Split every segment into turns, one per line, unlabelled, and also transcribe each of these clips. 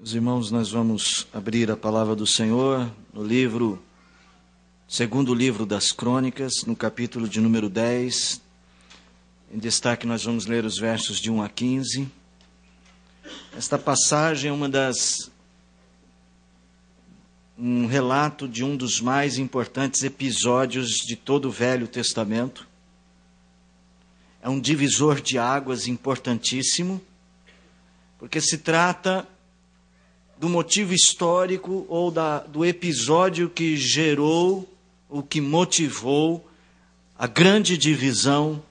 Meus irmãos, nós vamos abrir a palavra do Senhor no segundo livro das Crônicas, no capítulo de número 10. Em destaque nós vamos ler os versos de 1 a 15. Esta passagem é um relato de um dos mais importantes episódios de todo o Velho Testamento. É um divisor de águas importantíssimo, porque se trata do motivo histórico ou do episódio que gerou, o que motivou a grande divisão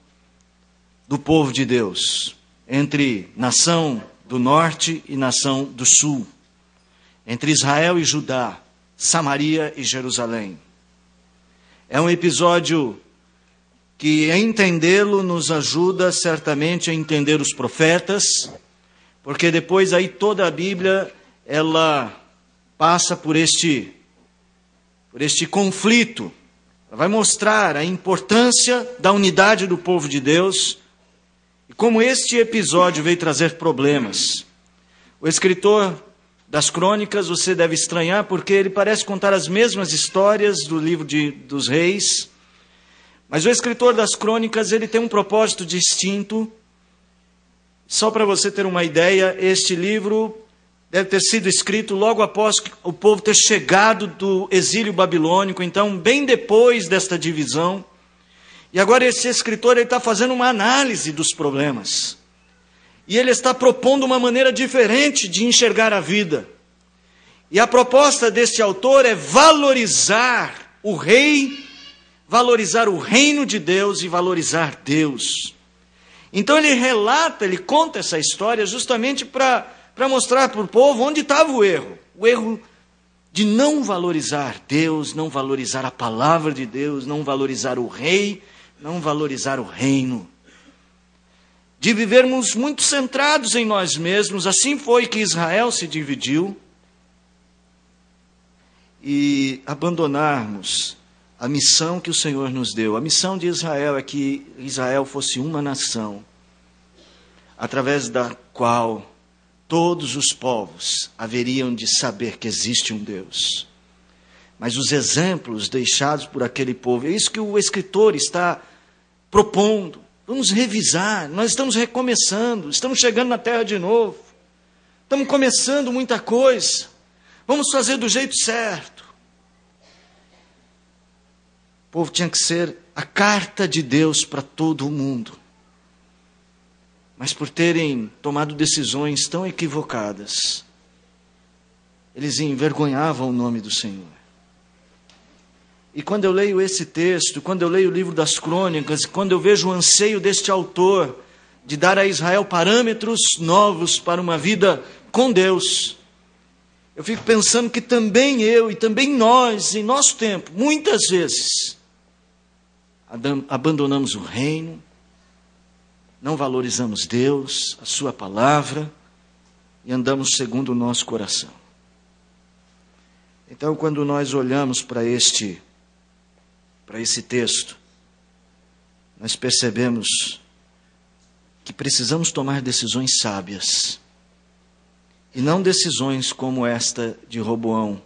do povo de Deus entre nação do norte e nação do sul, entre Israel e Judá, Samaria e Jerusalém. É um episódio que, a entendê-lo, nos ajuda certamente a entender os profetas, porque depois aí toda a Bíblia ela passa por este conflito. Ela vai mostrar a importância da unidade do povo de Deus e como este episódio veio trazer problemas. O escritor das Crônicas, você deve estranhar, porque ele parece contar as mesmas histórias do livro dos Reis, mas o escritor das Crônicas ele tem um propósito distinto. Só para você ter uma ideia, este livro deve ter sido escrito logo após o povo ter chegado do exílio babilônico, então bem depois desta divisão. E agora esse escritor está fazendo uma análise dos problemas. E ele está propondo uma maneira diferente de enxergar a vida. E a proposta deste autor é valorizar o rei, valorizar o reino de Deus e valorizar Deus. Então ele conta essa história justamente para mostrar para o povo onde estava o erro de não valorizar Deus, não valorizar a palavra de Deus, não valorizar o rei, não valorizar o reino. De vivermos muito centrados em nós mesmos. Assim foi que Israel se dividiu, e abandonarmos a missão que o Senhor nos deu. A missão de Israel é que Israel fosse uma nação, através da qual todos os povos haveriam de saber que existe um Deus. Mas os exemplos deixados por aquele povo, é isso que o escritor está propondo. Vamos revisar, nós estamos recomeçando, estamos chegando na terra de novo, estamos começando muita coisa, vamos fazer do jeito certo. O povo tinha que ser a carta de Deus para todo o mundo. Mas por terem tomado decisões tão equivocadas, eles envergonhavam o nome do Senhor. E quando eu leio esse texto, quando eu leio o livro das Crônicas, quando eu vejo o anseio deste autor de dar a Israel parâmetros novos para uma vida com Deus, eu fico pensando que também eu e também nós, em nosso tempo, muitas vezes, abandonamos o reino, não valorizamos Deus, a sua palavra, e andamos segundo o nosso coração. Então, quando nós olhamos para esse texto, nós percebemos que precisamos tomar decisões sábias, e não decisões como esta de Roboão,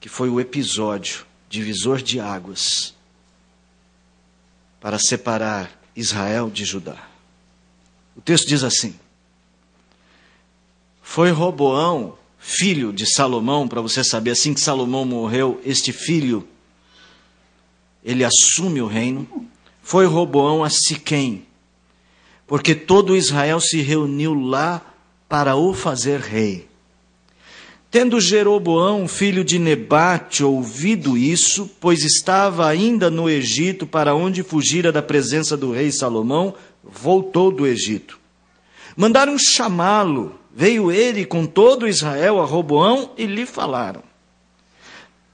que foi o episódio divisor de águas para separar Israel de Judá. O texto diz assim: foi Roboão, filho de Salomão, para você saber, assim que Salomão morreu, este filho, ele assume o reino. Foi Roboão a Siquém, porque todo Israel se reuniu lá para o fazer rei. Tendo Jeroboão, filho de Nebate, ouvido isso, pois estava ainda no Egito, para onde fugira da presença do rei Salomão, voltou do Egito. Mandaram chamá-lo. Veio ele com todo Israel a Roboão e lhe falaram: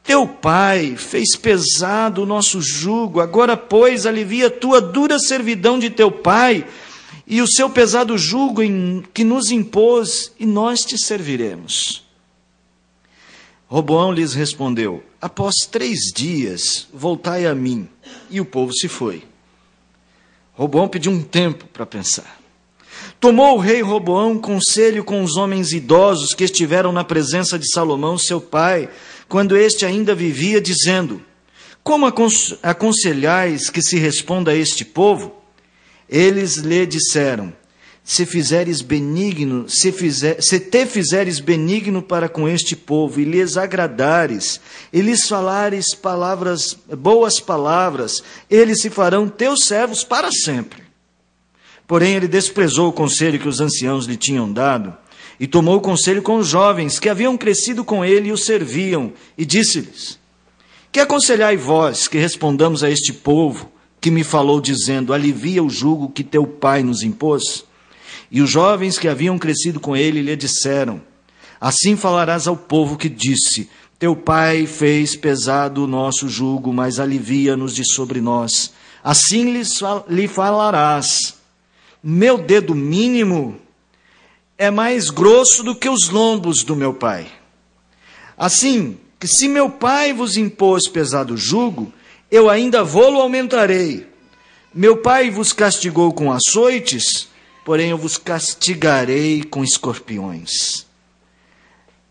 teu pai fez pesado o nosso jugo, agora, pois, alivia a tua dura servidão de teu pai e o seu pesado jugo que nos impôs, e nós te serviremos. Roboão lhes respondeu: após 3 dias, voltai a mim. E o povo se foi. Roboão pediu um tempo para pensar. Tomou o rei Roboão conselho com os homens idosos que estiveram na presença de Salomão, seu pai, quando este ainda vivia, dizendo: como aconselhais que se responda a este povo? Eles lhe disseram: se te fizeres benigno para com este povo, e lhes agradares, e lhes falares boas palavras, eles se farão teus servos para sempre. Porém, ele desprezou o conselho que os anciãos lhe tinham dado, e tomou conselho com os jovens que haviam crescido com ele e o serviam, e disse-lhes: que aconselhai vós que respondamos a este povo que me falou, dizendo: alivia o jugo que teu pai nos impôs? E os jovens que haviam crescido com ele lhe disseram: assim falarás ao povo que disse: teu pai fez pesado o nosso jugo, mas alivia-nos de sobre nós. Assim lhe falarás: meu dedo mínimo é mais grosso do que os lombos do meu pai. Assim que se meu pai vos impôs pesado jugo, eu ainda vô-lo aumentarei. Meu pai vos castigou com açoites, porém eu vos castigarei com escorpiões.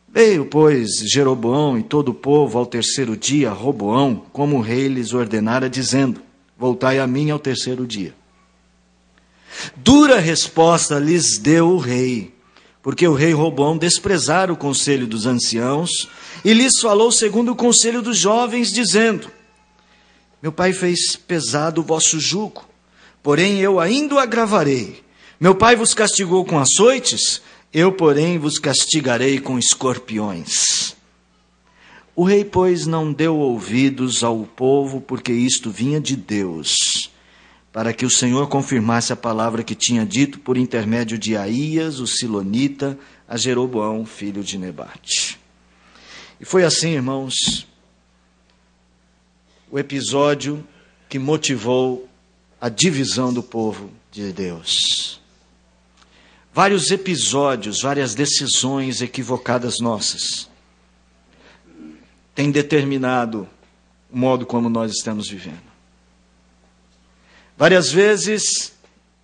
Veio, pois, Jeroboão e todo o povo ao terceiro dia a Roboão, como o rei lhes ordenara, dizendo: voltai a mim ao terceiro dia. Dura resposta lhes deu o rei, porque o rei Roboão desprezara o conselho dos anciãos, e lhes falou segundo o conselho dos jovens, dizendo: meu pai fez pesado o vosso jugo, porém eu ainda o agravarei. Meu pai vos castigou com açoites, eu, porém, vos castigarei com escorpiões. O rei, pois, não deu ouvidos ao povo, porque isto vinha de Deus, para que o Senhor confirmasse a palavra que tinha dito por intermédio de Aías, o silonita, a Jeroboão, filho de Nebate. E foi assim, irmãos, o episódio que motivou a divisão do povo de Deus. Vários episódios, várias decisões equivocadas nossas têm determinado o modo como nós estamos vivendo. Várias vezes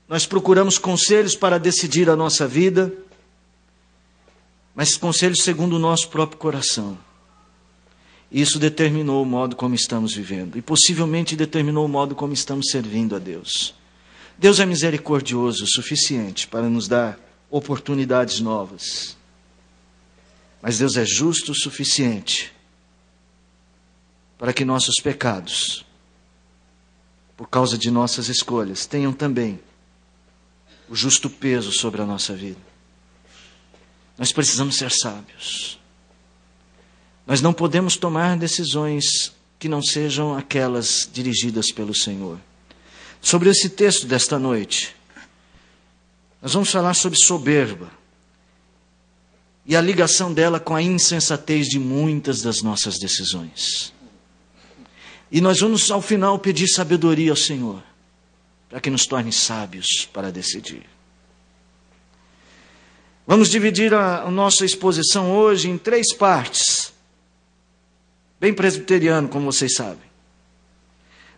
nós procuramos conselhos para decidir a nossa vida, mas conselhos segundo o nosso próprio coração. Isso determinou o modo como estamos vivendo, e possivelmente determinou o modo como estamos servindo a Deus. Deus é misericordioso o suficiente para nos dar oportunidades novas, mas Deus é justo o suficiente para que nossos pecados, por causa de nossas escolhas, tenham também o justo peso sobre a nossa vida. Nós precisamos ser sábios. Nós não podemos tomar decisões que não sejam aquelas dirigidas pelo Senhor. Sobre esse texto desta noite, nós vamos falar sobre soberba e a ligação dela com a insensatez de muitas das nossas decisões. E nós vamos, ao final, pedir sabedoria ao Senhor, para que nos torne sábios para decidir. Vamos dividir a nossa exposição hoje em 3 partes. Bem presbiteriano, como vocês sabem.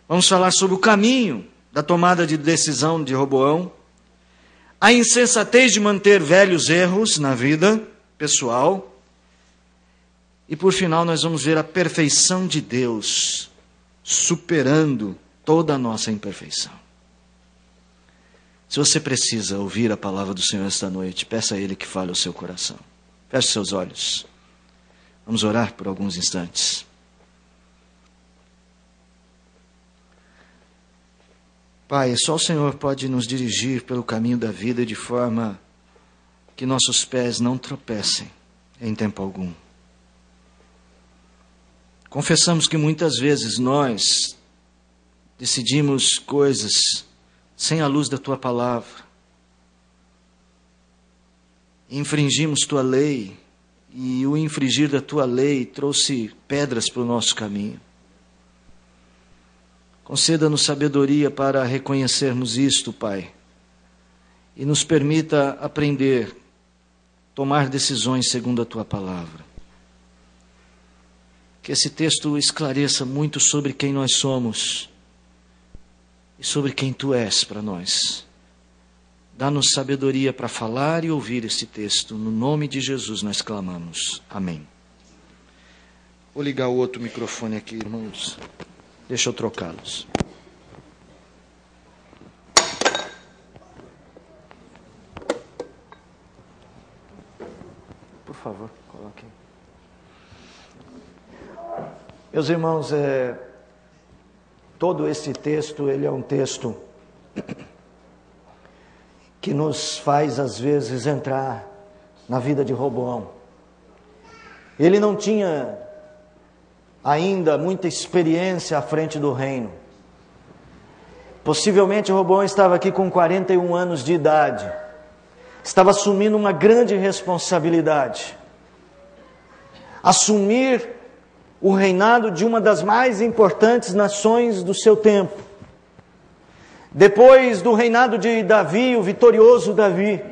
Vamos falar sobre o caminho da tomada de decisão de Roboão, a insensatez de manter velhos erros na vida pessoal, e por final nós vamos ver a perfeição de Deus superando toda a nossa imperfeição. Se você precisa ouvir a palavra do Senhor esta noite, peça a Ele que fale ao seu coração. Feche seus olhos. Vamos orar por alguns instantes. Pai, só o Senhor pode nos dirigir pelo caminho da vida de forma que nossos pés não tropecem em tempo algum. Confessamos que muitas vezes nós decidimos coisas sem a luz da Tua palavra. Infringimos Tua lei, e o infringir da Tua lei trouxe pedras para o nosso caminho. Conceda-nos sabedoria para reconhecermos isto, Pai, e nos permita aprender, tomar decisões segundo a Tua palavra. Que esse texto esclareça muito sobre quem nós somos e sobre quem Tu és para nós. Dá-nos sabedoria para falar e ouvir esse texto. No nome de Jesus nós clamamos. Amém. Vou ligar o outro microfone aqui, irmãos. Deixa eu trocá-los. Por favor, coloque. Meus irmãos, todo esse texto, ele é um texto que nos faz, às vezes, entrar na vida de Roboão. Ele não tinha ainda muita experiência à frente do reino. Possivelmente Roboão estava aqui com 41 anos de idade. Estava assumindo uma grande responsabilidade. Assumir o reinado de uma das mais importantes nações do seu tempo. Depois do reinado de Davi, o vitorioso Davi.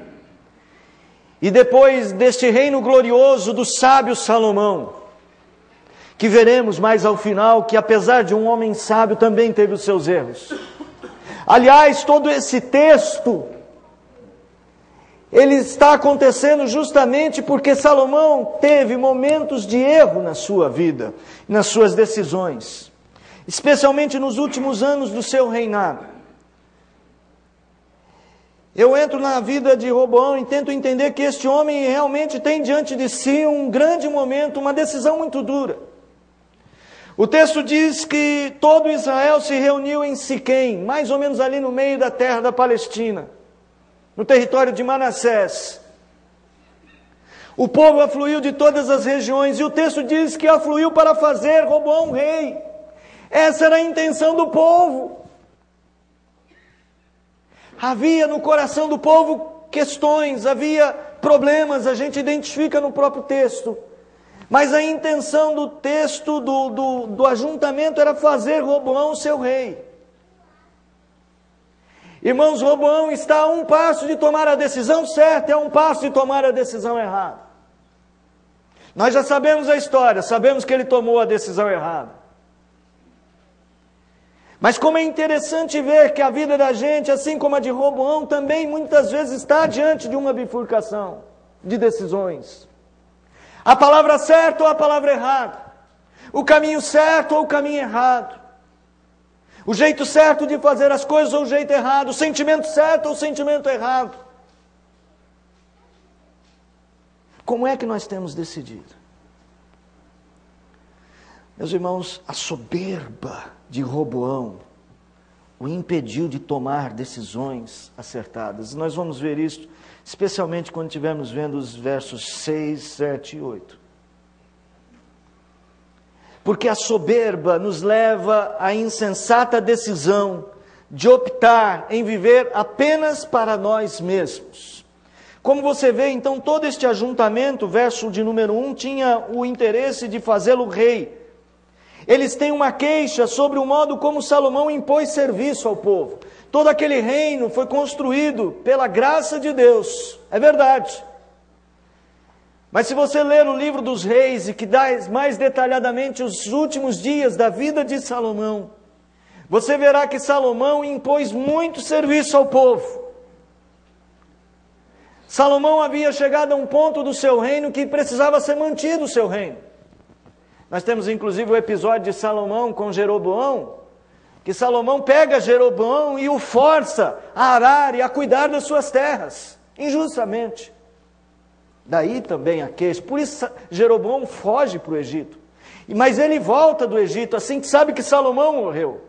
E depois deste reino glorioso do sábio Salomão. Que veremos mais ao final que, apesar de um homem sábio, também teve os seus erros. Aliás, todo esse texto, ele está acontecendo justamente porque Salomão teve momentos de erro na sua vida, nas suas decisões. Especialmente nos últimos anos do seu reinado. Eu entro na vida de Roboão e tento entender que este homem realmente tem diante de si um grande momento, uma decisão muito dura. O texto diz que todo Israel se reuniu em Siquém, mais ou menos ali no meio da terra da Palestina, no território de Manassés. O povo afluiu de todas as regiões, e o texto diz que afluiu para fazer Roboão rei. Essa era a intenção do povo. Havia no coração do povo questões, havia problemas, a gente identifica no próprio texto. Mas a intenção do texto, do ajuntamento, era fazer Roboão seu rei. Irmãos, Roboão está a um passo de tomar a decisão certa e a um passo de tomar a decisão errada. Nós já sabemos a história, sabemos que ele tomou a decisão errada. Mas como é interessante ver que a vida da gente, assim como a de Roboão, também muitas vezes está diante de uma bifurcação de decisões. A palavra certa ou a palavra errada. O caminho certo ou o caminho errado. O jeito certo de fazer as coisas ou o jeito errado. O sentimento certo ou o sentimento errado. Como é que nós temos decidido? Meus irmãos, a soberba de Roboão o impediu de tomar decisões acertadas. Nós vamos ver isso, especialmente quando estivermos vendo os versos 6, 7 e 8. Porque a soberba nos leva à insensata decisão de optar em viver apenas para nós mesmos. Como você vê, então, todo este ajuntamento, verso de número 1, tinha o interesse de fazê-lo rei. Eles têm uma queixa sobre o modo como Salomão impôs serviço ao povo. Todo aquele reino foi construído pela graça de Deus, é verdade. Mas se você ler o livro dos reis e que dá mais detalhadamente os últimos dias da vida de Salomão, você verá que Salomão impôs muito serviço ao povo. Salomão havia chegado a um ponto do seu reino que precisava ser mantido o seu reino. Nós temos inclusive o episódio de Salomão com Jeroboão, que Salomão pega Jeroboão e o força a arar e a cuidar das suas terras, injustamente. Daí também a queixa. Por isso Jeroboão foge para o Egito. Mas ele volta do Egito assim que sabe que Salomão morreu.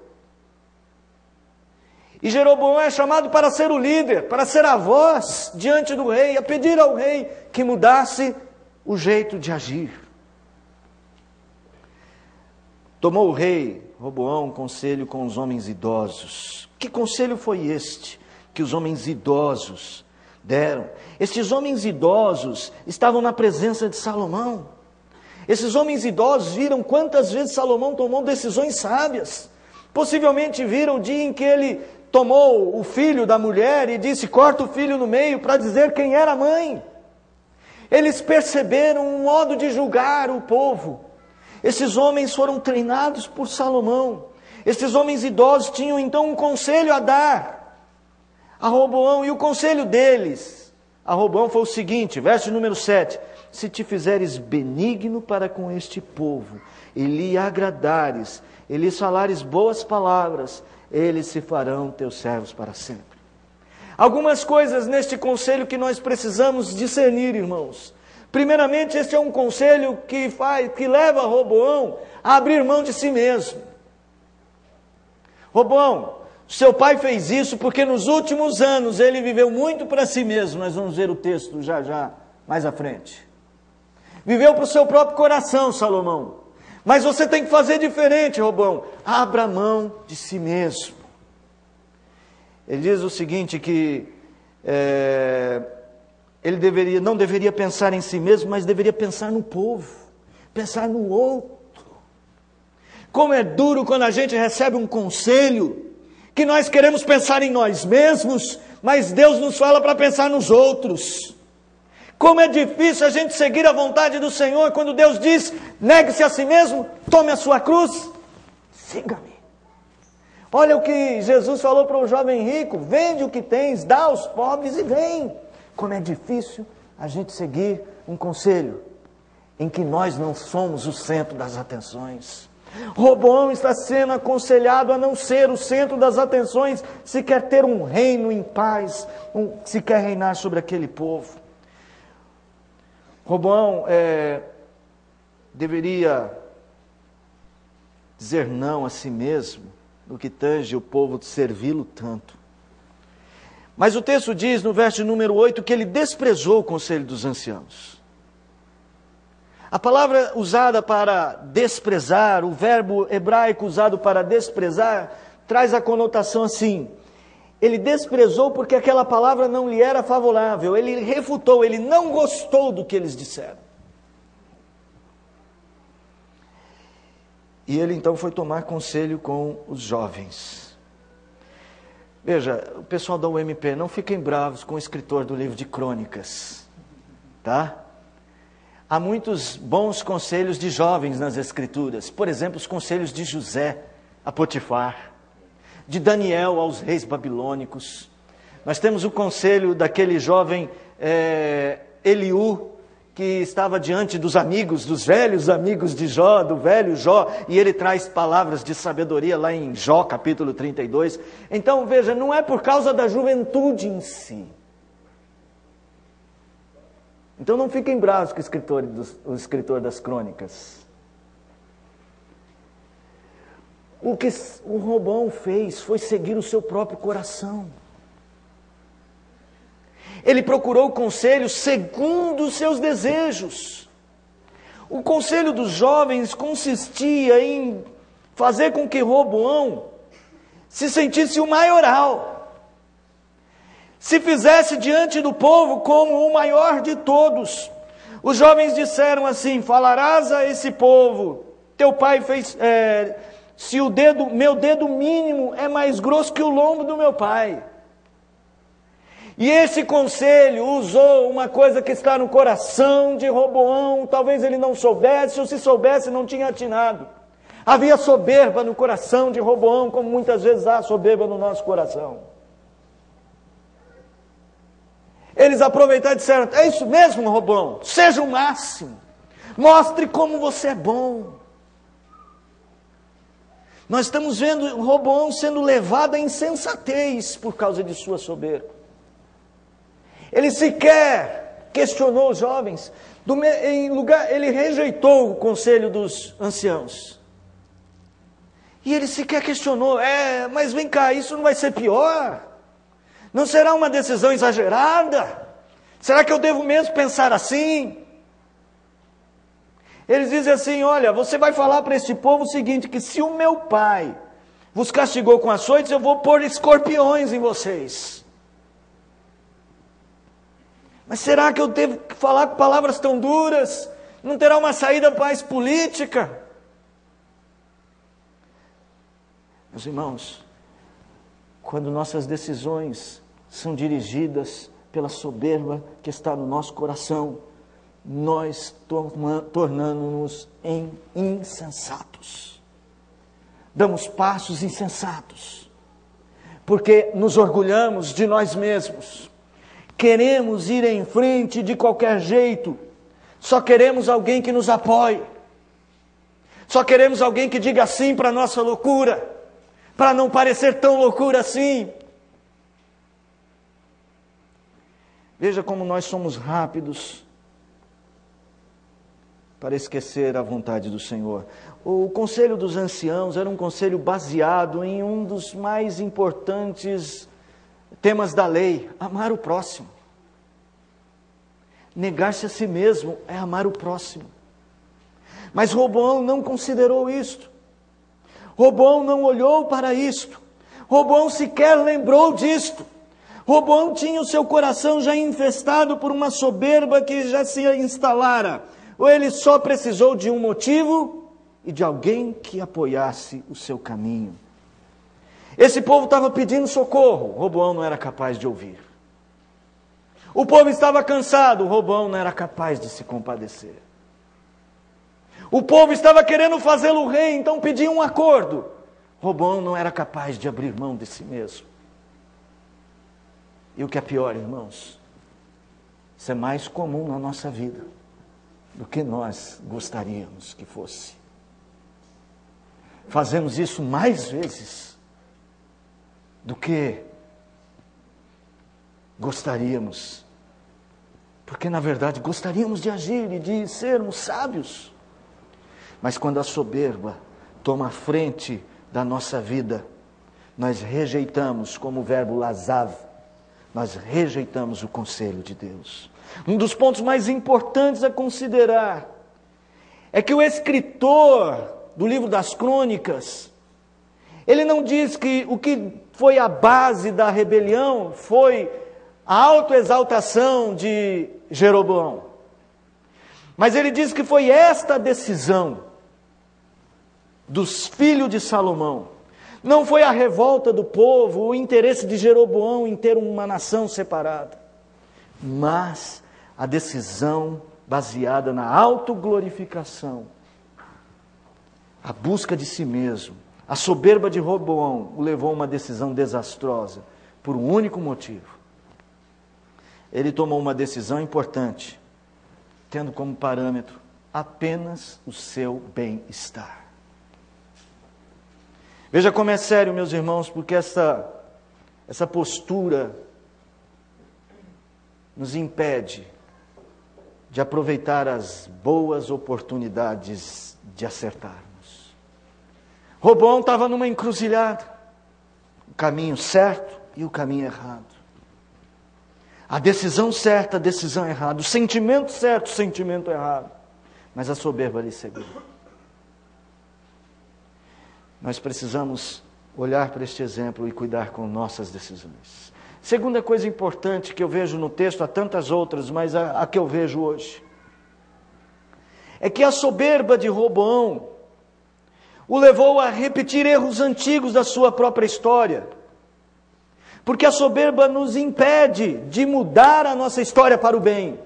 E Jeroboão é chamado para ser o líder, para ser a voz diante do rei, a pedir ao rei que mudasse o jeito de agir. Tomou o rei Roboão um conselho com os homens idosos. Que conselho foi este que os homens idosos deram? Estes homens idosos estavam na presença de Salomão. Esses homens idosos viram quantas vezes Salomão tomou decisões sábias. Possivelmente viram o dia em que ele tomou o filho da mulher e disse: corta o filho no meio, para dizer quem era a mãe. Eles perceberam um modo de julgar o povo. Esses homens foram treinados por Salomão. Esses homens idosos tinham então um conselho a dar a Roboão, e o conselho deles a Roboão foi o seguinte, verso número 7, se te fizeres benigno para com este povo, e lhe agradares, e lhes falares boas palavras, eles se farão teus servos para sempre. Algumas coisas neste conselho que nós precisamos discernir, irmãos. Primeiramente, este é um conselho que leva Roboão a abrir mão de si mesmo. Roboão, seu pai fez isso porque nos últimos anos ele viveu muito para si mesmo. Nós vamos ver o texto já mais à frente. Viveu para o seu próprio coração, Salomão. Mas você tem que fazer diferente, Roboão. Abra mão de si mesmo. Ele diz o seguinte, que ele não deveria pensar em si mesmo, mas deveria pensar no povo, pensar no outro. Como é duro quando a gente recebe um conselho, que nós queremos pensar em nós mesmos, mas Deus nos fala para pensar nos outros. Como é difícil a gente seguir a vontade do Senhor, quando Deus diz, negue-se a si mesmo, tome a sua cruz, siga-me. Olha o que Jesus falou para o jovem rico, vende o que tens, dá aos pobres e vem. Como é difícil a gente seguir um conselho em que nós não somos o centro das atenções. Roboão está sendo aconselhado a não ser o centro das atenções, se quer ter um reino em paz, se quer reinar sobre aquele povo. Roboão deveria dizer não a si mesmo, no que tange o povo de servi-lo tanto. Mas o texto diz no verso número 8 que ele desprezou o conselho dos anciãos. A palavra usada para desprezar, o verbo hebraico usado para desprezar, traz a conotação assim. Ele desprezou porque aquela palavra não lhe era favorável. Ele refutou, ele não gostou do que eles disseram. E ele então foi tomar conselho com os jovens. Veja, o pessoal da UMP, não fiquem bravos com o escritor do livro de Crônicas, tá? Há muitos bons conselhos de jovens nas Escrituras. Por exemplo, os conselhos de José a Potifar, de Daniel aos reis babilônicos. Nós temos o conselho daquele jovem Eliú, que estava diante dos amigos, dos velhos amigos de Jó, do velho Jó, e ele traz palavras de sabedoria lá em Jó, capítulo 32. Então, veja, não é por causa da juventude em si. Então não fiquem bravos com o escritor das crônicas. O que o Roboão fez foi seguir o seu próprio coração. Ele procurou conselho segundo os seus desejos. O conselho dos jovens consistia em fazer com que Roboão se sentisse o maioral, se fizesse diante do povo como o maior de todos. Os jovens disseram assim, falarás a esse povo, teu pai fez, se meu dedo mínimo é mais grosso que o lombo do meu pai. E esse conselho usou uma coisa que está no coração de Roboão, talvez ele não soubesse, ou se soubesse não tinha atinado. Havia soberba no coração de Roboão, como muitas vezes há soberba no nosso coração. Eles aproveitaram e disseram, é isso mesmo, Roboão, seja o máximo, mostre como você é bom. Nós estamos vendo Roboão sendo levado à insensatez por causa de sua soberba. Ele sequer questionou os jovens, ele rejeitou o conselho dos anciãos. E ele sequer questionou, mas vem cá, isso não vai ser pior? Não será uma decisão exagerada? Será que eu devo mesmo pensar assim? Eles dizem assim, olha, você vai falar para este povo o seguinte, que se o meu pai vos castigou com açoites, eu vou pôr escorpiões em vocês. Mas será que eu devo falar com palavras tão duras? Não terá uma saída mais política? Meus irmãos, quando nossas decisões são dirigidas pela soberba que está no nosso coração, nós tornamos-nos insensatos. Damos passos insensatos. porque nos orgulhamos de nós mesmos, queremos ir em frente de qualquer jeito, só queremos alguém que nos apoie, só queremos alguém que diga sim para a nossa loucura, para não parecer tão loucura assim. Veja como nós somos rápidos para esquecer a vontade do Senhor. O conselho dos anciãos era um conselho baseado em um dos mais importantes temas da lei: amar o próximo. Negar-se a si mesmo é amar o próximo. Mas Roboão não considerou isto. Roboão não olhou para isto. Roboão sequer lembrou disto. Roboão tinha o seu coração já infestado por uma soberba que já se instalara. Ou ele só precisou de um motivo e de alguém que apoiasse o seu caminho. Esse povo estava pedindo socorro, Roboão não era capaz de ouvir. O povo estava cansado, Roboão não era capaz de se compadecer. O povo estava querendo fazê-lo rei, então pedia um acordo. Roboão não era capaz de abrir mão de si mesmo. E o que é pior, irmãos, isso é mais comum na nossa vida do que nós gostaríamos que fosse. Fazemos isso mais vezes do que gostaríamos, porque na verdade gostaríamos de agir e de sermos sábios, mas quando a soberba toma a frente da nossa vida, nós rejeitamos, como o verbo lazav, nós rejeitamos o conselho de Deus. Um dos pontos mais importantes a considerar é que o escritor do livro das Crônicas, ele não diz que o que foi a base da rebelião foi a autoexaltação de Jeroboão, mas ele diz que foi esta decisão dos filhos de Salomão. Não foi a revolta do povo, o interesse de Jeroboão em ter uma nação separada, mas a decisão baseada na autoglorificação, a busca de si mesmo. A soberba de Roboão o levou a uma decisão desastrosa, por um único motivo. Ele tomou uma decisão importante, tendo como parâmetro apenas o seu bem-estar. Veja como é sério, meus irmãos, porque essa postura nos impede de aproveitar as boas oportunidades de acertarmos. Roboão estava numa encruzilhada, o caminho certo e o caminho errado. A decisão certa, a decisão errada, o sentimento certo, o sentimento errado. Mas a soberba lhe cegou. Nós precisamos olhar para este exemplo e cuidar com nossas decisões. Segunda coisa importante que eu vejo no texto, há tantas outras, mas a que eu vejo hoje, é que a soberba de Roboão o levou a repetir erros antigos da sua própria história. Porque a soberba nos impede de mudar a nossa história para o bem.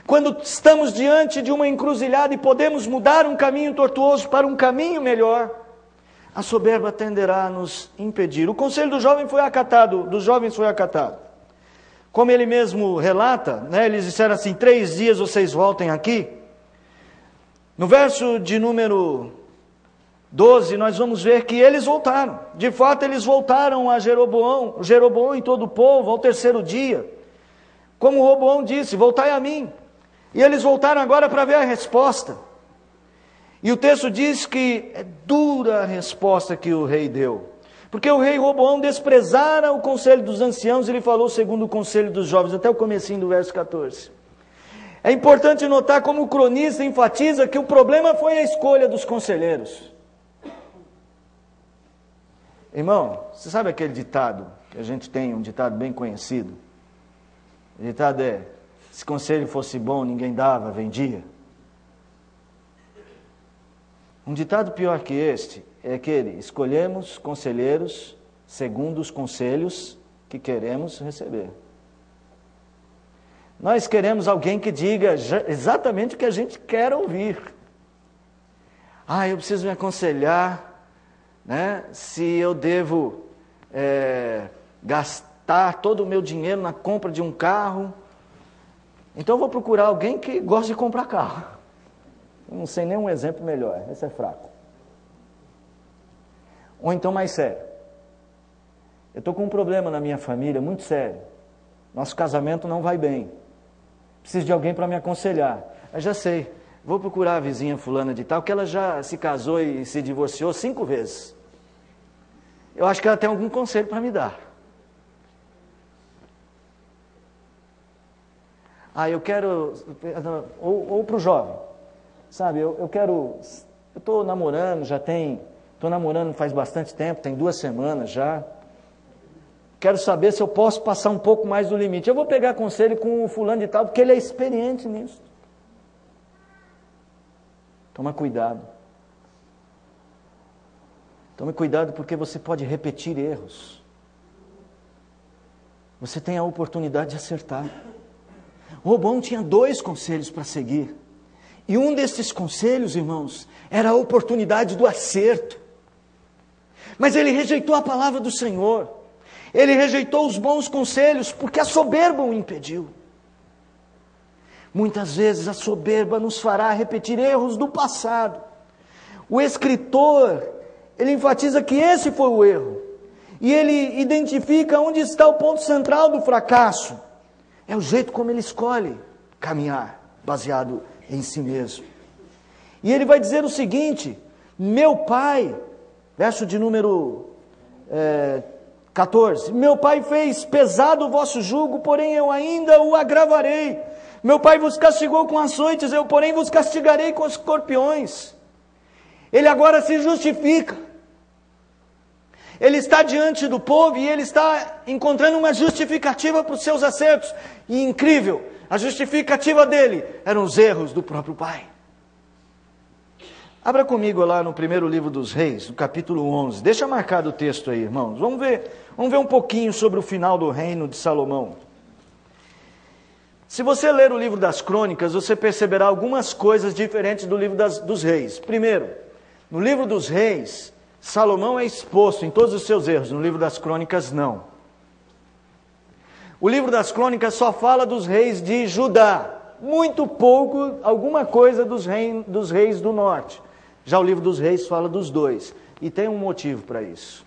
Quando estamos diante de uma encruzilhada e podemos mudar um caminho tortuoso para um caminho melhor, a soberba tenderá a nos impedir. O conselho do jovem foi acatado, dos jovens foi acatado. Como ele mesmo relata, eles disseram assim: 3 dias vocês voltem aqui. No verso de número 12, nós vamos ver que eles voltaram. De fato, eles voltaram a Jeroboão e todo o povo, ao 3º dia. Como Roboão disse: voltai a mim. E eles voltaram agora para ver a resposta. E o texto diz que é dura a resposta que o rei deu. Porque o rei Roboão desprezara o conselho dos anciãos e ele falou segundo o conselho dos jovens, até o comecinho do verso 14. É importante notar como o cronista enfatiza que o problema foi a escolha dos conselheiros. Irmão, você sabe aquele ditado que a gente tem, um ditado bem conhecido? O ditado é: se conselho fosse bom, ninguém dava, vendia. Um ditado pior que este é aquele: escolhemos conselheiros segundo os conselhos que queremos receber. Nós queremos alguém que diga exatamente o que a gente quer ouvir. Eu preciso me aconselhar, se eu devo gastar todo o meu dinheiro na compra de um carro. Então eu vou procurar alguém que gosta de comprar carro. Eu não sei nenhum exemplo melhor, esse é fraco. Ou então mais sério. Eu estou com um problema na minha família, muito sério. Nosso casamento não vai bem. Preciso de alguém para me aconselhar. Eu já sei, vou procurar a vizinha fulana de tal, que ela já se casou e se divorciou 5 vezes. Eu acho que ela tem algum conselho para me dar. Eu quero, ou para o jovem, sabe, eu estou namorando, estou namorando faz bastante tempo, tem 2 semanas já. Quero saber se eu posso passar um pouco mais do limite. Eu vou pegar conselho com o fulano de tal, porque ele é experiente nisso. Toma cuidado. Tome cuidado porque você pode repetir erros. Você tem a oportunidade de acertar. Roboão tinha 2 conselhos para seguir. E um desses conselhos, irmãos, era a oportunidade do acerto. Mas ele rejeitou a palavra do Senhor. Ele rejeitou os bons conselhos porque a soberba o impediu. Muitas vezes a soberba nos fará repetir erros do passado. O escritor, ele enfatiza que esse foi o erro. E ele identifica onde está o ponto central do fracasso. É o jeito como ele escolhe caminhar, baseado em si mesmo. E ele vai dizer o seguinte: meu pai, verso de número 14, meu pai fez pesado o vosso jugo, porém eu ainda o agravarei. Meu pai vos castigou com açoites, eu porém vos castigarei com escorpiões. Ele agora se justifica. Ele está diante do povo e ele está encontrando uma justificativa para os seus acertos. E incrível, a justificativa dele eram os erros do próprio pai. Abra comigo lá no primeiro livro dos Reis, no capítulo 11. Deixa marcado o texto aí, irmãos. Vamos ver um pouquinho sobre o final do reino de Salomão. Se você ler o livro das Crônicas, você perceberá algumas coisas diferentes do livro dos Reis. Primeiro, no livro dos Reis, Salomão é exposto em todos os seus erros, no livro das Crônicas não. O livro das Crônicas só fala dos reis de Judá, muito pouco, alguma coisa dos reis do norte. Já o livro dos Reis fala dos 2, e tem um motivo para isso.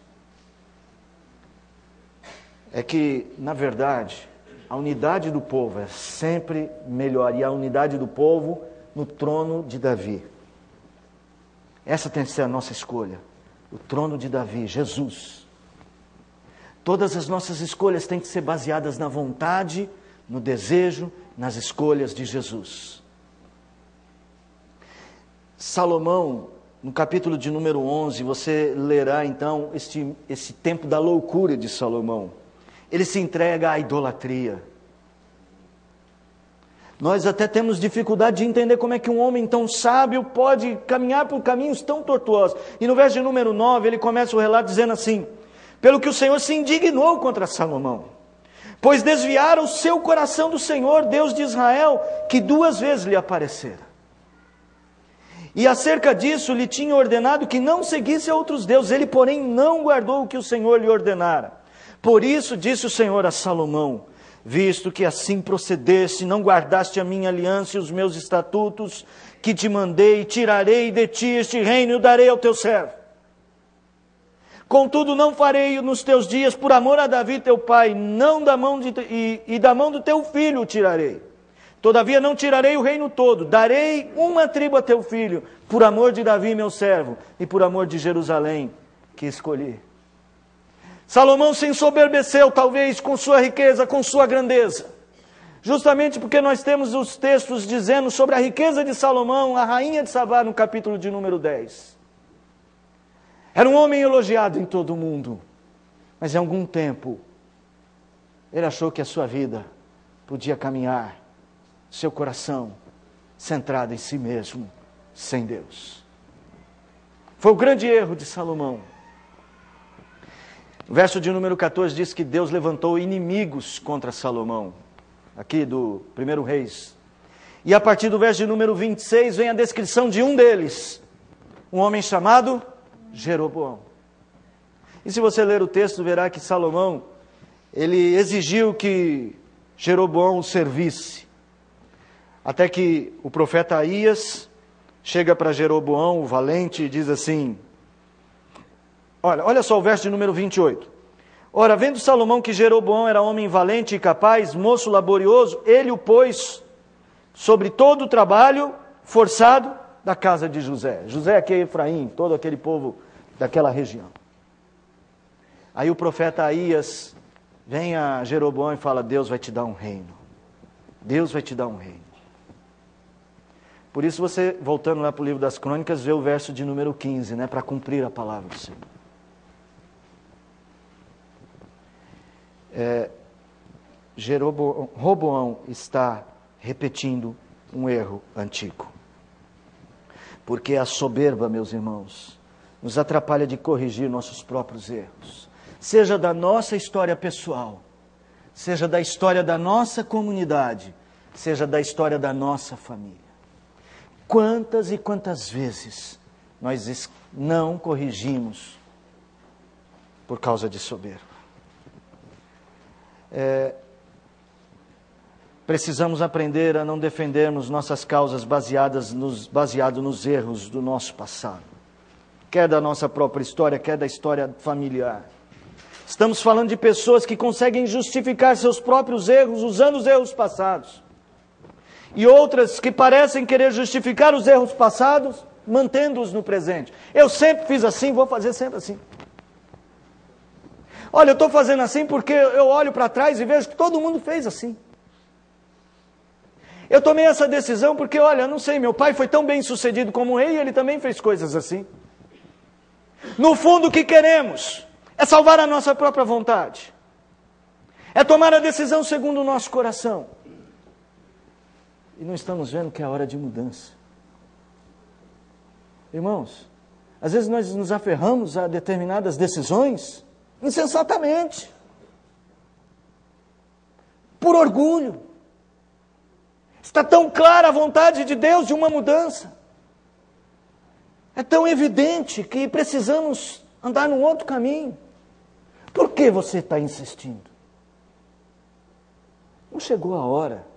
É que, na verdade, a unidade do povo é sempre melhor, e a unidade do povo no trono de Davi. Essa tem que ser a nossa escolha. O trono de Davi, Jesus. Todas as nossas escolhas têm que ser baseadas na vontade, no desejo, nas escolhas de Jesus. Salomão, no capítulo de número 11, você lerá então esse tempo da loucura de Salomão. Ele se entrega à idolatria. Nós até temos dificuldade de entender como é que um homem tão sábio pode caminhar por caminhos tão tortuosos. E no verso de número 9, ele começa o relato dizendo assim: pelo que o Senhor se indignou contra Salomão, pois desviara o seu coração do Senhor, Deus de Israel, que 2 vezes lhe aparecera. E acerca disso lhe tinha ordenado que não seguisse a outros deuses. Ele, porém, não guardou o que o Senhor lhe ordenara. Por isso disse o Senhor a Salomão: visto que assim procedeste, não guardaste a minha aliança e os meus estatutos, que te mandei, tirarei de ti este reino e o darei ao teu servo. Contudo, não farei nos teus dias, por amor a Davi teu pai, não da mão da mão do teu filho o tirarei. Todavia não tirarei o reino todo, darei uma tribo a teu filho, por amor de Davi meu servo, e por amor de Jerusalém, que escolhi. Salomão se ensoberbeceu, talvez, com sua riqueza, com sua grandeza. Justamente porque nós temos os textos dizendo sobre a riqueza de Salomão, a rainha de Sabá, no capítulo de número 10. Era um homem elogiado em todo o mundo, mas em algum tempo, ele achou que a sua vida podia caminhar, seu coração centrado em si mesmo, sem Deus. Foi o grande erro de Salomão. O verso de número 14 diz que Deus levantou inimigos contra Salomão, aqui do 1 Reis. E a partir do verso de número 26 vem a descrição de um deles, um homem chamado Jeroboão. E se você ler o texto, verá que Salomão, ele exigiu que Jeroboão o servisse. Até que o profeta Aías chega para Jeroboão, o valente, e diz assim, olha só o verso de número 28. Ora, vendo Salomão que Jeroboão era homem valente e capaz, moço laborioso, ele o pôs sobre todo o trabalho forçado da casa de José. José aqui é Efraim, todo aquele povo daquela região. Aí o profeta Aías vem a Jeroboão e fala, Deus vai te dar um reino. Deus vai te dar um reino. Por isso você, voltando lá para o livro das Crônicas, vê o verso de número 15, né, para cumprir a palavra do Senhor. Roboão está repetindo um erro antigo. Porque a soberba, meus irmãos, nos atrapalha de corrigir nossos próprios erros. Seja da nossa história pessoal, seja da história da nossa comunidade, seja da história da nossa família. Quantas e quantas vezes nós não corrigimos por causa de soberba? Precisamos aprender a não defendermos nossas causas baseado nos erros do nosso passado, quer da nossa própria história, quer da história familiar. Estamos falando de pessoas que conseguem justificar seus próprios erros usando os erros passados, e outras que parecem querer justificar os erros passados mantendo-os no presente. Eu sempre fiz assim, vou fazer sempre assim. Olha, eu estou fazendo assim porque eu olho para trás e vejo que todo mundo fez assim. Eu tomei essa decisão porque, olha, não sei, meu pai foi tão bem sucedido como rei e ele também fez coisas assim. No fundo, o que queremos é salvar a nossa própria vontade. É tomar a decisão segundo o nosso coração. E não estamos vendo que é a hora de mudança. Irmãos, às vezes nós nos aferramos a determinadas decisões insensatamente, por orgulho. Está tão clara a vontade de Deus de uma mudança. É tão evidente que precisamos andar num outro caminho. Por que você está insistindo? Não chegou a hora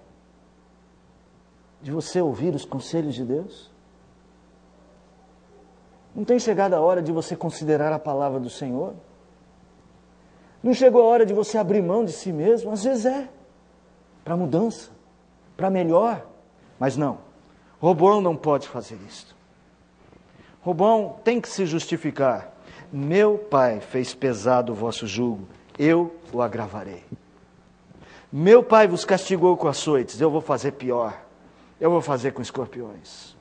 de você ouvir os conselhos de Deus? Não tem chegado a hora de você considerar a palavra do Senhor? Não chegou a hora de você abrir mão de si mesmo? Às vezes para mudança, para melhor. Mas não, Roboão não pode fazer isso. Roboão tem que se justificar. Meu pai fez pesado o vosso jugo, eu o agravarei. Meu pai vos castigou com açoites, eu vou fazer pior. Eu vou fazer com escorpiões.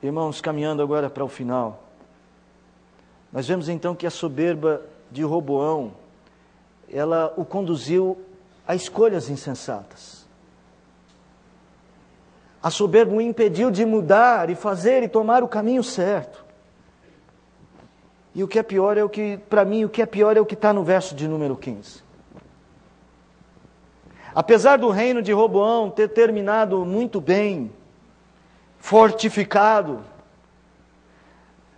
Irmãos, caminhando agora para o final, nós vemos então que a soberba de Roboão, ela o conduziu a escolhas insensatas. A soberba o impediu de mudar e fazer e tomar o caminho certo. E o que é pior é o que, para mim, o que é pior é o que está no verso de número 15. Apesar do reino de Roboão ter terminado muito bem, fortificado,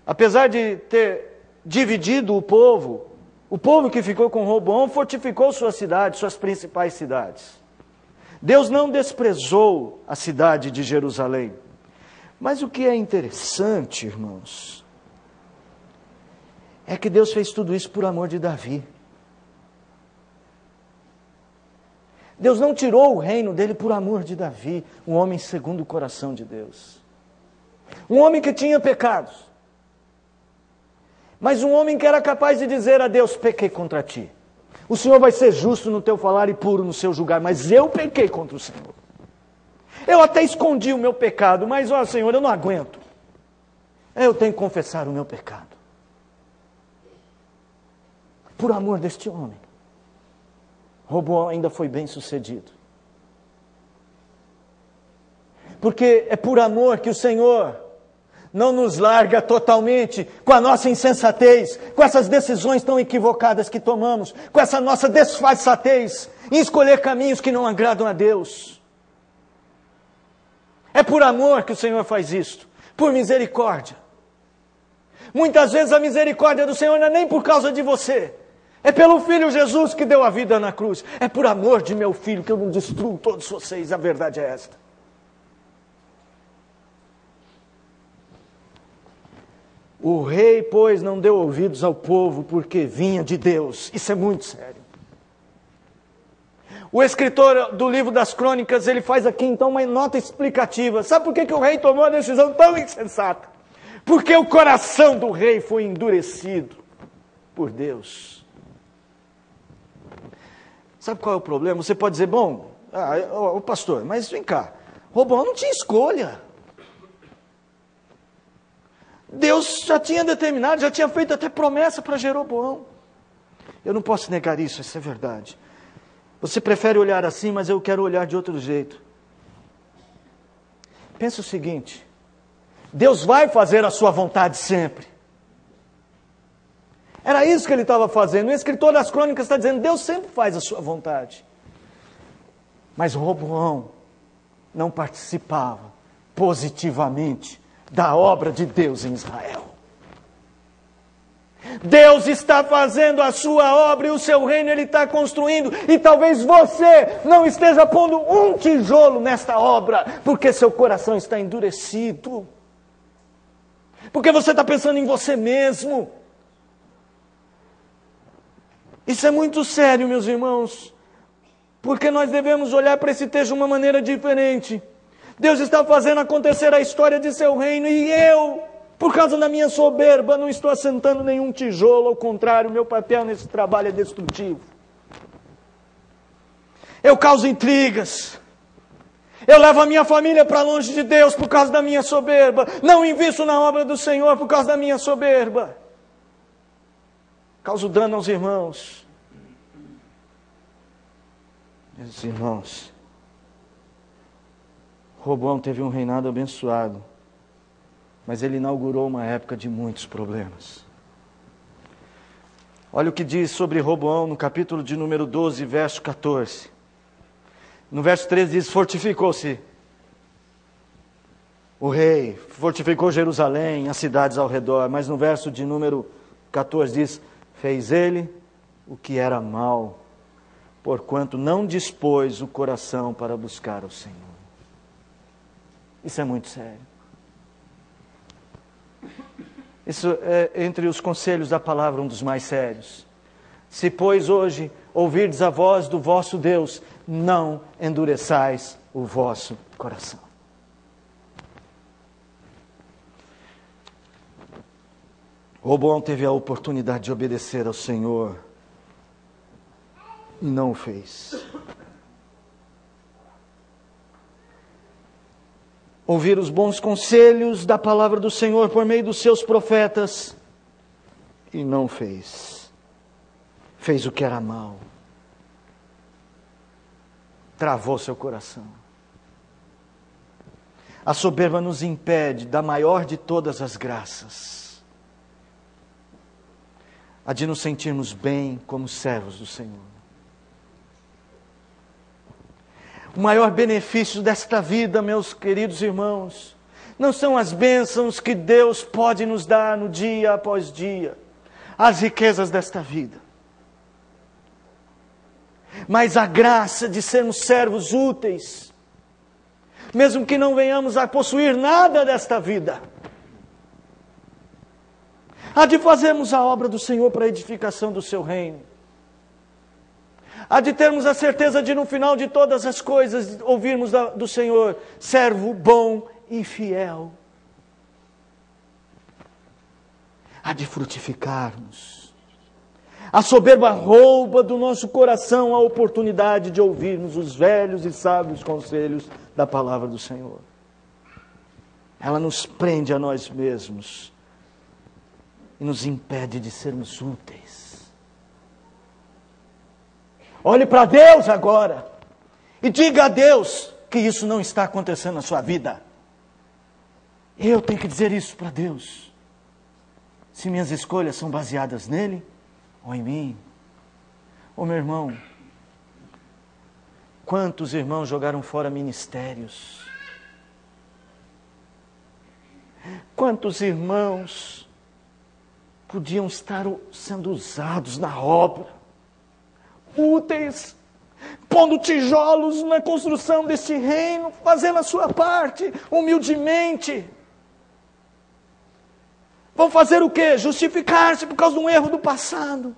apesar de ter dividido o povo que ficou com Roboão fortificou suas cidades, suas principais cidades. Deus não desprezou a cidade de Jerusalém. Mas o que é interessante, irmãos, é que Deus fez tudo isso por amor de Davi. Deus não tirou o reino dele por amor de Davi, um homem segundo o coração de Deus. Um homem que tinha pecados. Mas um homem que era capaz de dizer a Deus, pequei contra ti. O Senhor vai ser justo no teu falar e puro no seu julgar, mas eu pequei contra o Senhor. Eu até escondi o meu pecado, mas, ó Senhor, eu não aguento. Eu tenho que confessar o meu pecado. Por amor deste homem, Roboão ainda foi bem sucedido. Porque é por amor que o Senhor não nos larga totalmente com a nossa insensatez, com essas decisões tão equivocadas que tomamos, com essa nossa desfaçatez em escolher caminhos que não agradam a Deus. É por amor que o Senhor faz isto, por misericórdia.
Muitas vezes a misericórdia do Senhor não é nem por causa de você. É pelo Filho Jesus que deu a vida na cruz. É por amor de meu Filho que eu não destruo todos vocês. A verdade é esta. O rei, pois, não deu ouvidos ao povo porque vinha de Deus. Isso é muito sério. O escritor do livro das Crônicas, ele faz aqui então uma nota explicativa. Sabe por que o rei tomou a decisão tão insensata? Porque o coração do rei foi endurecido por Deus. Sabe qual é o problema? Você pode dizer, bom, pastor, mas vem cá, Roboão não tinha escolha. Deus já tinha determinado, já tinha feito até promessa para Jeroboão. Eu não posso negar isso, isso é verdade. Você prefere olhar assim, mas eu quero olhar de outro jeito. Pensa o seguinte, Deus vai fazer a sua vontade sempre. Era isso que ele estava fazendo. O escritor das Crônicas está dizendo, Deus sempre faz a sua vontade. Mas Roboão não participava positivamente da obra de Deus em Israel. Deus está fazendo a sua obra e o seu reino Ele está construindo. E talvez você não esteja pondo um tijolo nesta obra, porque seu coração está endurecido. Porque você está pensando em você mesmo. Isso é muito sério, meus irmãos, porque nós devemos olhar para esse texto de uma maneira diferente. Deus está fazendo acontecer a história de seu reino e eu, por causa da minha soberba, não estou assentando nenhum tijolo, ao contrário, meu papel nesse trabalho é destrutivo. Eu causo intrigas, eu levo a minha família para longe de Deus por causa da minha soberba, não invisto na obra do Senhor por causa da minha soberba. Causo dano aos irmãos. Meus irmãos, Roboão teve um reinado abençoado, mas ele inaugurou uma época de muitos problemas. Olha o que diz sobre Roboão no capítulo de número 12, verso 14. No verso 13 diz, fortificou-se o rei, fortificou Jerusalém, as cidades ao redor, mas no verso de número 14 diz, fez ele o que era mal, porquanto não dispôs o coração para buscar o Senhor. Isso é muito sério. Isso é, entre os conselhos da palavra, um dos mais sérios. Se, pois, hoje ouvirdes a voz do vosso Deus, não endureçais o vosso coração. Roboão teve a oportunidade de obedecer ao Senhor e não o fez. Ouvir os bons conselhos da palavra do Senhor por meio dos seus profetas e não fez. Fez o que era mal. Travou seu coração. A soberba nos impede da maior de todas as graças, a de nos sentirmos bem como servos do Senhor. O maior benefício desta vida, meus queridos irmãos, não são as bênçãos que Deus pode nos dar no dia após dia, as riquezas desta vida, mas a graça de sermos servos úteis, mesmo que não venhamos a possuir nada desta vida, a de fazermos a obra do Senhor para a edificação do seu reino, a de termos a certeza de no final de todas as coisas ouvirmos do Senhor, servo bom e fiel, a de frutificarmos. A soberba rouba do nosso coração a oportunidade de ouvirmos os velhos e sábios conselhos da palavra do Senhor. Ela nos prende a nós mesmos e nos impede de sermos úteis. Olhe para Deus agora e diga a Deus que isso não está acontecendo na sua vida. Eu tenho que dizer isso para Deus. Se minhas escolhas são baseadas nele ou em mim. Ô meu irmão, quantos irmãos jogaram fora ministérios? Quantos irmãos podiam estar sendo usados na obra, úteis, pondo tijolos na construção deste reino, fazendo a sua parte, humildemente. Vão fazer o quê? Justificar-se por causa de um erro do passado.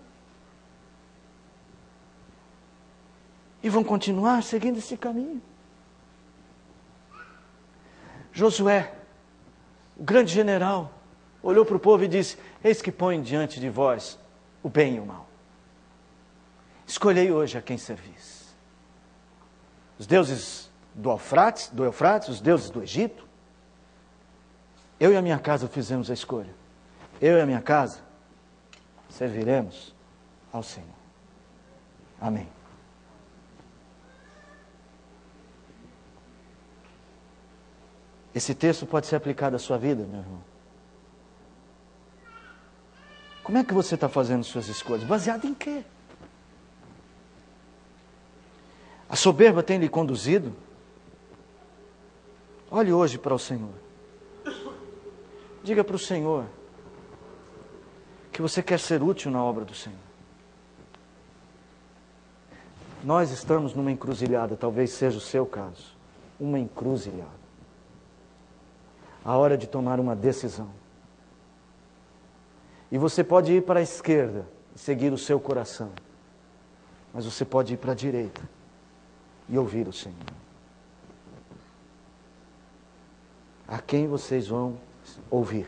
E vão continuar seguindo esse caminho. Josué, o grande general, olhou para o povo e disse: eis que põe diante de vós o bem e o mal. Escolhei hoje a quem servis. Os deuses do Eufrates, os deuses do Egito. Eu e a minha casa fizemos a escolha. Eu e a minha casa serviremos ao Senhor. Amém. Esse texto pode ser aplicado à sua vida, meu irmão. Como é que você está fazendo suas escolhas? Baseado em quê? A soberba tem lhe conduzido? Olhe hoje para o Senhor. Diga para o Senhor que você quer ser útil na obra do Senhor. Nós estamos numa encruzilhada, talvez seja o seu caso. Uma encruzilhada. A hora de tomar uma decisão. E você pode ir para a esquerda e seguir o seu coração. Mas você pode ir para a direita e ouvir o Senhor. A quem vocês vão ouvir?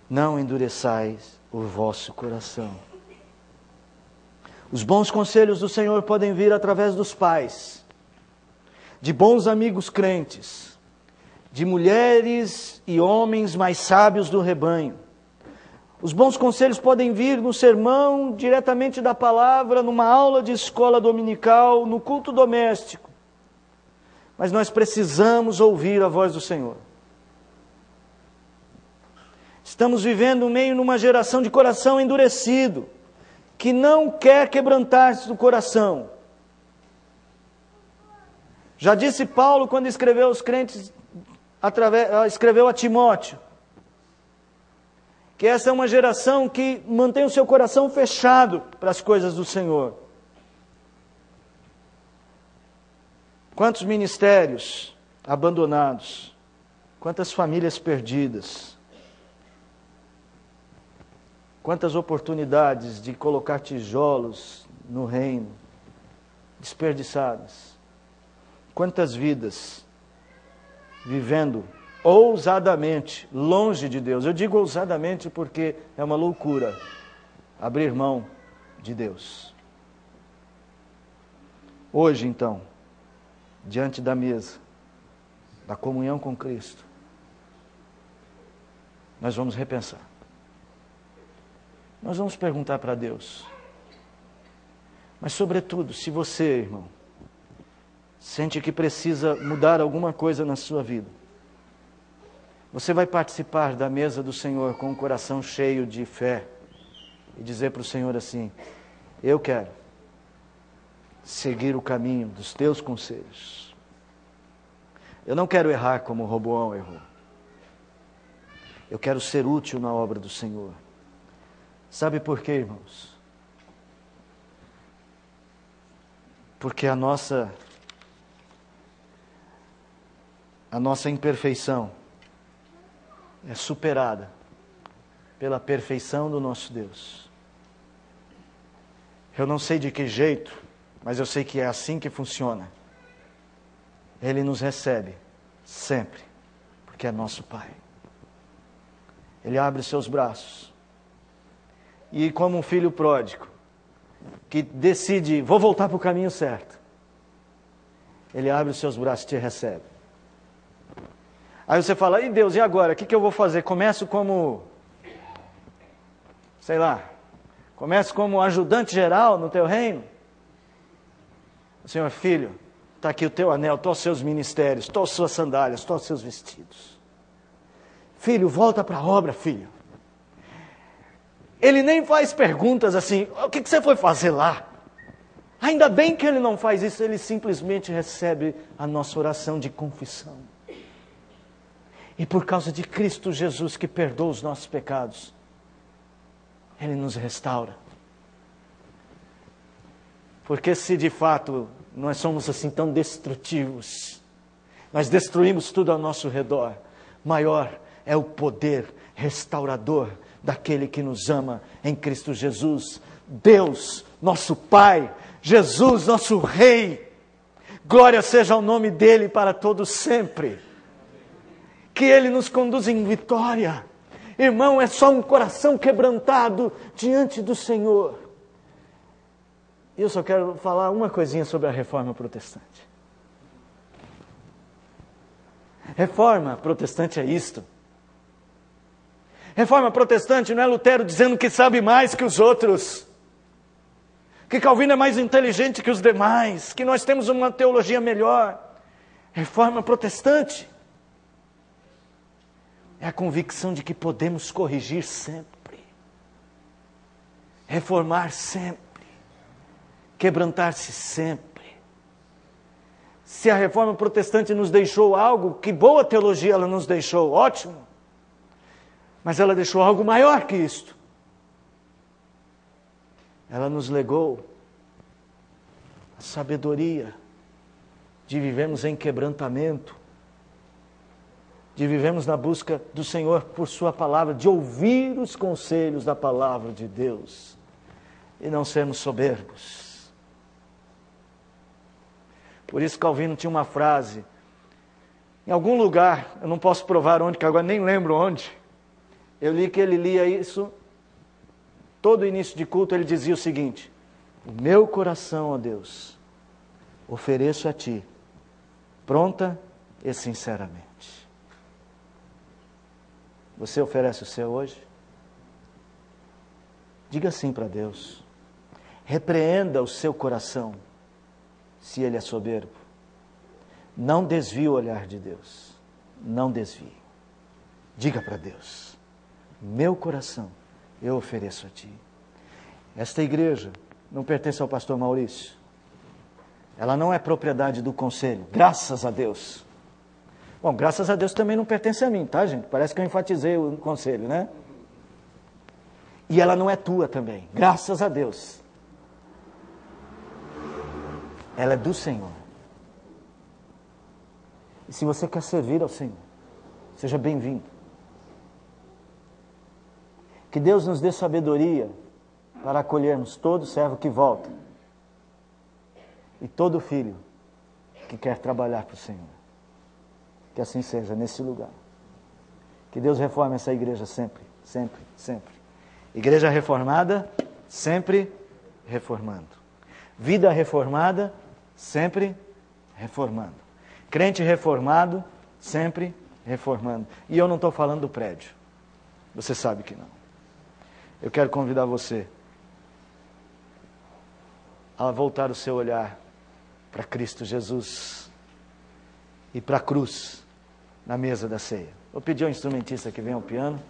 Não endureçais o vosso coração. Os bons conselhos do Senhor podem vir através dos pais, de bons amigos crentes, de mulheres e homens mais sábios do rebanho. Os bons conselhos podem vir no sermão, diretamente da palavra, numa aula de escola dominical, no culto doméstico. Mas nós precisamos ouvir a voz do Senhor. Estamos vivendo meio numa geração de coração endurecido, que não quer quebrantar-se do coração. Já disse Paulo quando escreveu aos crentes, escreveu a Timóteo, que essa é uma geração que mantém o seu coração fechado para as coisas do Senhor. Quantos ministérios abandonados, quantas famílias perdidas, quantas oportunidades de colocar tijolos no reino desperdiçadas. Quantas vidas vivendo ousadamente, longe de Deus. Eu digo ousadamente porque é uma loucura abrir mão de Deus. Hoje, então, diante da mesa, da comunhão com Cristo, nós vamos repensar. Nós vamos perguntar para Deus. Mas, sobretudo, se você, irmão, sente que precisa mudar alguma coisa na sua vida, você vai participar da mesa do Senhor com um coração cheio de fé e dizer para o Senhor assim: eu quero seguir o caminho dos teus conselhos. Eu não quero errar como Roboão errou. Eu quero ser útil na obra do Senhor. Sabe por quê, irmãos? Porque a nossa imperfeição é superada pela perfeição do nosso Deus. Eu não sei de que jeito, mas eu sei que é assim que funciona. Ele nos recebe sempre, porque é nosso Pai. Ele abre os seus braços. E como um filho pródigo, que decide, vou voltar para o caminho certo, Ele abre os seus braços e te recebe. Aí você fala: e Deus, e agora? O que eu vou fazer? Começo como, sei lá, começo como ajudante geral no teu reino? O Senhor: filho, está aqui o teu anel, estou os seus ministérios, estou as suas sandálias, estou os seus vestidos. Filho, volta para a obra, filho. Ele nem faz perguntas assim: o que você foi fazer lá? Ainda bem que Ele não faz isso, Ele simplesmente recebe a nossa oração de confissão. E por causa de Cristo Jesus, que perdoa os nossos pecados, Ele nos restaura. Porque se de fato nós somos assim tão destrutivos, nós destruímos tudo ao nosso redor, maior é o poder restaurador daquele que nos ama em Cristo Jesus. Deus, nosso Pai, Jesus, nosso Rei, glória seja ao nome dEle para todos sempre. Que Ele nos conduza em vitória. Irmão, é só um coração quebrantado diante do Senhor. E eu só quero falar uma coisinha sobre a Reforma Protestante. Reforma Protestante é isto. Reforma Protestante não é Lutero dizendo que sabe mais que os outros, que Calvino é mais inteligente que os demais, que nós temos uma teologia melhor. Reforma Protestante é a convicção de que podemos corrigir sempre, reformar sempre, quebrantar-se sempre. Se a Reforma Protestante nos deixou algo, que boa teologia ela nos deixou, ótimo. Mas ela deixou algo maior que isto. Ela nos legou a sabedoria de vivermos em quebrantamento, de vivermos na busca do Senhor por Sua palavra, de ouvir os conselhos da palavra de Deus e não sermos soberbos. Por isso Calvino tinha uma frase, em algum lugar, eu não posso provar onde, que agora nem lembro onde, eu li que ele lia isso, todo início de culto ele dizia o seguinte: o meu coração, ó Deus, ofereço a Ti, pronta e sinceramente. Você oferece o seu hoje? Diga sim para Deus. Repreenda o seu coração, se ele é soberbo. Não desvie o olhar de Deus. Não desvie. Diga para Deus: meu coração eu ofereço a Ti. Esta igreja não pertence ao pastor Maurício. Ela não é propriedade do conselho, graças a Deus. Bom, graças a Deus também não pertence a mim, tá, gente? Parece que eu enfatizei o conselho, né? E ela não é tua também, graças a Deus. Ela é do Senhor. E se você quer servir ao Senhor, seja bem-vindo. Que Deus nos dê sabedoria para acolhermos todo servo que volta e todo filho que quer trabalhar para o Senhor. Que assim seja nesse lugar. Que Deus reforme essa igreja sempre, sempre, sempre. Igreja reformada, sempre reformando. Vida reformada, sempre reformando. Crente reformado, sempre reformando. E eu não estou falando do prédio. Você sabe que não. Eu quero convidar você a voltar o seu olhar para Cristo Jesus e para a cruz na mesa da ceia. Vou pedir ao instrumentista que venha ao piano.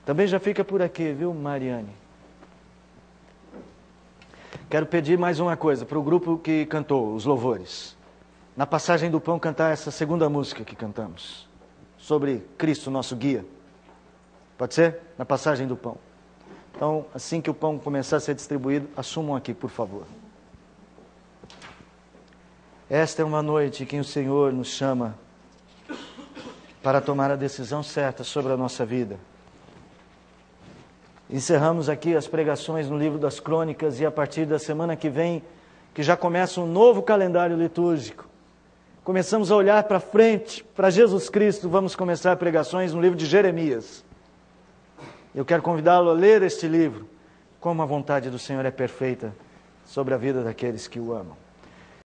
Também já fica por aqui, viu, Mariane? Quero pedir mais uma coisa para o grupo que cantou os louvores. Na passagem do pão, cantar essa segunda música que cantamos, sobre Cristo, nosso guia. Pode ser? Na passagem do pão. Então, assim que o pão começar a ser distribuído, assumam aqui, por favor. Esta é uma noite em que o Senhor nos chama para tomar a decisão certa sobre a nossa vida. Encerramos aqui as pregações no livro das Crônicas e a partir da semana que vem, que já começa um novo calendário litúrgico, começamos a olhar para frente, para Jesus Cristo, vamos começar pregações no livro de Jeremias. Eu quero convidá-lo a ler este livro, como a vontade do Senhor é perfeita sobre a vida daqueles que o amam.